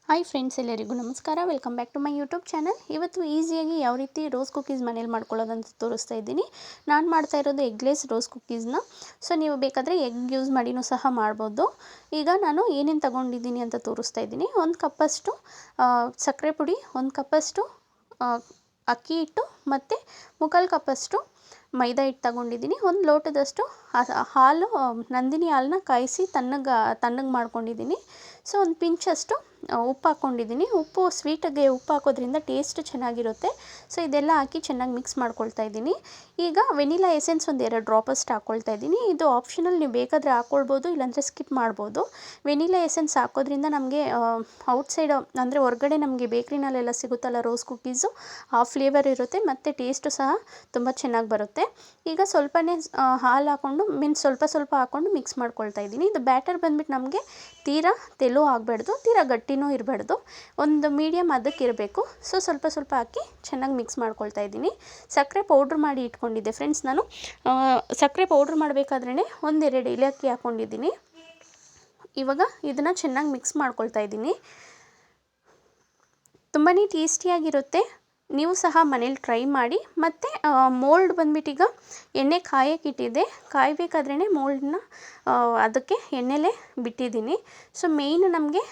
Hi friends, ಎಲ್ಲರಿಗೂ ನಮಸ್ಕಾರ. Welcome back to my YouTube channel. ಇವತ್ತು ಈಸಿಯಾಗಿ ಯಾವ ರೀತಿ ರೋಸ್ ಕುಕ್ಕೀಸ್ ಮನೇಲಿ ಮಾಡ್ಕೊಳ್ಳೋದಂತ ತೋರಿಸ್ತಾ ಇದ್ದೀನಿ. ನಾನು ಮಾಡ್ತಾ ಇರೋದು ಎಗ್ಲೆಸ್ ರೋಸ್ ಕುಕ್ಕೀಸ್ನ. ಸೊ ನೀವು ಬೇಕಾದರೆ ಎಗ್ ಯೂಸ್ ಮಾಡಿನೂ ಸಹ ಮಾಡ್ಬೋದು. ಈಗ ನಾನು ಏನೇನು ತಗೊಂಡಿದ್ದೀನಿ ಅಂತ ತೋರಿಸ್ತಾ ಇದ್ದೀನಿ. 1 ಕಪ್ಪಷ್ಟು ಸಕ್ಕರೆ ಪುಡಿ, 1 ಕಪ್ಪಷ್ಟು ಅಕ್ಕಿ ಹಿಟ್ಟು ಮತ್ತು 3/4 ಕಪ್ಪಷ್ಟು ಮೈದಾ ಹಿಟ್ಟು ತಗೊಂಡಿದ್ದೀನಿ. 1 ಲೋಟದಷ್ಟು ಹಾಲು, ನಂದಿನಿ ಹಾಲನ್ನ ಕಾಯಿಸಿ ತಣ್ಣಗೆ ಮಾಡ್ಕೊಂಡಿದ್ದೀನಿ. ಸೊ ಒಂದು ಪಿಂಚಷ್ಟು ಉಪ್ಪು ಹಾಕ್ಕೊಂಡಿದ್ದೀನಿ. ಉಪ್ಪು ಸ್ವೀಟಿಗೆ ಉಪ್ಪು ಹಾಕೋದ್ರಿಂದ ಟೇಸ್ಟ್ ಚೆನ್ನಾಗಿರುತ್ತೆ. ಸೊ ಇದೆಲ್ಲ ಹಾಕಿ ಚೆನ್ನಾಗಿ ಮಿಕ್ಸ್ ಮಾಡ್ಕೊಳ್ತಾ ಇದ್ದೀನಿ. ಈಗ ವೆನಿಲಾ ಎಸೆನ್ಸ್ ಒಂದು 2 ಡ್ರಾಪಷ್ಟು ಹಾಕ್ಕೊಳ್ತಾ ಇದ್ದೀನಿ. ಇದು ಆಪ್ಷನಲ್, ನೀವು ಬೇಕಾದರೆ ಹಾಕ್ಕೊಳ್ಬೋದು, ಇಲ್ಲಾಂದರೆ ಸ್ಕಿಪ್ ಮಾಡ್ಬೋದು. ವೆನಿಲಾ ಎಸೆನ್ಸ್ ಹಾಕೋದ್ರಿಂದ ನಮಗೆ ಔಟ್ಸೈಡ್ ಅಂದರೆ ಹೊರಗಡೆ ನಮಗೆ ಬೇಕ್ರಿನಲ್ಲೆಲ್ಲ ಸಿಗುತ್ತಲ್ಲ ರೋಸ್ ಕುಕ್ಕೀಸು, ಆ ಫ್ಲೇವರ್ ಇರುತ್ತೆ ಮತ್ತು ಟೇಸ್ಟು ಸಹ ತುಂಬ ಚೆನ್ನಾಗಿ ಬರುತ್ತೆ. ಈಗ ಸ್ವಲ್ಪನೇ ಹಾಲು ಹಾಕ್ಕೊಂಡು ಸ್ವಲ್ಪ ಹಾಕ್ಕೊಂಡು ಮಿಕ್ಸ್ ಮಾಡ್ಕೊಳ್ತಾ ಇದ್ದೀನಿ. ಇದು ಬ್ಯಾಟರ್ ಬಂದುಬಿಟ್ಟು ನಮಗೆ ತೀರಾ ತೆಳು ಆಗಬಾರ್ದು, ತೀರಾ ಗಟ್ಟಿನೂ ಇರಬಾರ್ದು, ಒಂದು ಮೀಡಿಯಮ್ ಅದಕ್ಕೆ ಇರಬೇಕು. ಸೊ ಸ್ವಲ್ಪ ಹಾಕಿ ಚೆನ್ನಾಗಿ ಮಿಕ್ಸ್ ಮಾಡ್ಕೊಳ್ತಾ ಇದ್ದೀನಿ. ಸಕ್ಕರೆ ಪೌಡ್ರ್ ಮಾಡಿ ಇಟ್ಕೊಂಡಿದ್ದೆ ಫ್ರೆಂಡ್ಸ್. ನಾನು ಸಕ್ಕರೆ ಪೌಡ್ರ್ ಮಾಡಬೇಕಾದ್ರೇ 1-2 ಏಲಕ್ಕಿ ಹಾಕ್ಕೊಂಡಿದ್ದೀನಿ. ಇವಾಗ ಇದನ್ನು ಚೆನ್ನಾಗಿ ಮಿಕ್ಸ್ ಮಾಡ್ಕೊಳ್ತಾ ಇದ್ದೀನಿ. ತುಂಬಾ ಟೇಸ್ಟಿಯಾಗಿರುತ್ತೆ. ನೀವು ಸಹ ಮನೇಲಿ ಟ್ರೈ ಮಾಡಿ. ಮತ್ತು ಮೋಲ್ಡ್ ಬಂದ್ಬಿಟ್ಟು ಈಗ ಎಣ್ಣೆ ಕಾಯಕ್ಕಿಟ್ಟಿದ್ದೆ. ಕಾಯಬೇಕಾದ್ರೇ ಮೋಲ್ಡನ್ನ ಅದಕ್ಕೆ ಎಣ್ಣೆಲೇ ಬಿಟ್ಟಿದ್ದೀನಿ. ಸೊ ಮೇಯ್ನ್ ನಮಗೆ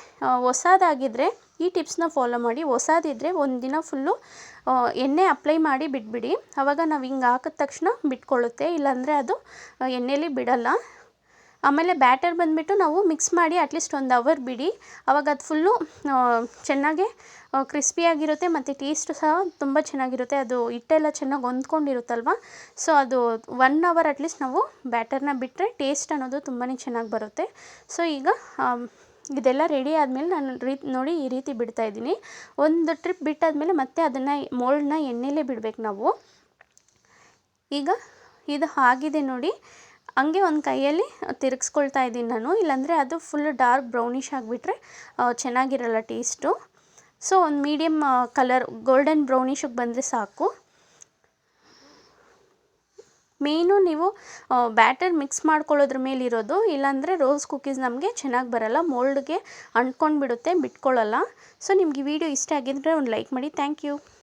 ಹೊಸದಾಗಿದ್ದರೆ ಈ ಟಿಪ್ಸ್ನ ಫಾಲೋ ಮಾಡಿ. ಹೊಸದಿದ್ದರೆ ಒಂದು ದಿನ ಫುಲ್ಲು ಎಣ್ಣೆ ಅಪ್ಲೈ ಮಾಡಿ ಬಿಟ್ಬಿಡಿ. ಆವಾಗ ನಾವು ಹಿಂಗೆ ಹಾಕಿದ ತಕ್ಷಣ ಬಿಟ್ಕೊಳ್ಳುತ್ತೆ, ಇಲ್ಲಾಂದರೆ ಅದು ಎಣ್ಣೆಲಿ ಬಿಡಲ್ಲ. ಆಮೇಲೆ ಬ್ಯಾಟರ್ ಬಂದುಬಿಟ್ಟು ನಾವು ಮಿಕ್ಸ್ ಮಾಡಿ ಅಟ್ಲೀಸ್ಟ್ 1 ಅವರ್ ಬಿಡಿ. ಆವಾಗ ಅದು ಫುಲ್ಲು ಚೆನ್ನಾಗೆ ಕ್ರಿಸ್ಪಿಯಾಗಿರುತ್ತೆ ಮತ್ತು ಟೇಸ್ಟು ಸಹ ತುಂಬ ಚೆನ್ನಾಗಿರುತ್ತೆ. ಅದು ಹಿಟ್ಟೆಲ್ಲ ಚೆನ್ನಾಗಿ ಹೊಂದ್ಕೊಂಡಿರುತ್ತಲ್ವ. ಸೊ ಅದು 1 ಅವರ್ ಅಟ್ಲೀಸ್ಟ್ ನಾವು ಬ್ಯಾಟರ್ನ ಬಿಟ್ಟರೆ ಟೇಸ್ಟ್ ಅನ್ನೋದು ತುಂಬಾ ಚೆನ್ನಾಗಿ ಬರುತ್ತೆ. ಸೊ ಈಗ ಇದೆಲ್ಲ ರೆಡಿ ಆದಮೇಲೆ ನಾನು ನೋಡಿ ಈ ರೀತಿ ಬಿಡ್ತಾಯಿದ್ದೀನಿ. ಒಂದು ಟ್ರಿಪ್ ಬಿಟ್ಟಾದಮೇಲೆ ಮತ್ತೆ ಅದನ್ನು ಮೋಲ್ಡನ್ನ ಎಣ್ಣೆಲೇ ಬಿಡಬೇಕು ನಾವು. ಈಗ ಇದು ಆಗಿದೆ ನೋಡಿ. ಹಂಗೆ ಒಂದು ಕೈಯಲ್ಲಿ ತಿರುಗಿಸ್ಕೊಳ್ತಾ ಇದ್ದೀನಿ ನಾನು, ಇಲ್ಲಾಂದರೆ ಅದು ಫುಲ್ ಡಾರ್ಕ್ ಬ್ರೌನಿಷ್ ಆಗಿಬಿಟ್ರೆ ಚೆನ್ನಾಗಿರಲ್ಲ ಟೇಸ್ಟು. ಸೊ ಒಂದು ಮೀಡಿಯಮ್ ಕಲರ್ ಗೋಲ್ಡನ್ ಬ್ರೌನಿಷಿಗೆ ಬಂದರೆ ಸಾಕು. ಮೇಯ್ನು ನೀವು ಬ್ಯಾಟರ್ ಮಿಕ್ಸ್ ಮಾಡ್ಕೊಳ್ಳೋದ್ರ ಮೇಲಿರೋದು, ಇಲ್ಲಾಂದರೆ ರೋಸ್ ಕುಕ್ಕೀಸ್ ನಮಗೆ ಚೆನ್ನಾಗಿ ಬರಲ್ಲ, ಮೋಲ್ಡ್ಗೆ ಅಂಟ್ಕೊಂಡು ಬಿಡುತ್ತೆ, ಬಿಟ್ಕೊಳ್ಳಲ್ಲ. ಸೊ ನಿಮ್ಗೆ ಈ ವಿಡಿಯೋ ಇಷ್ಟ ಆಗಿದ್ದರೆ ಒಂದು ಲೈಕ್ ಮಾಡಿ. Thank you.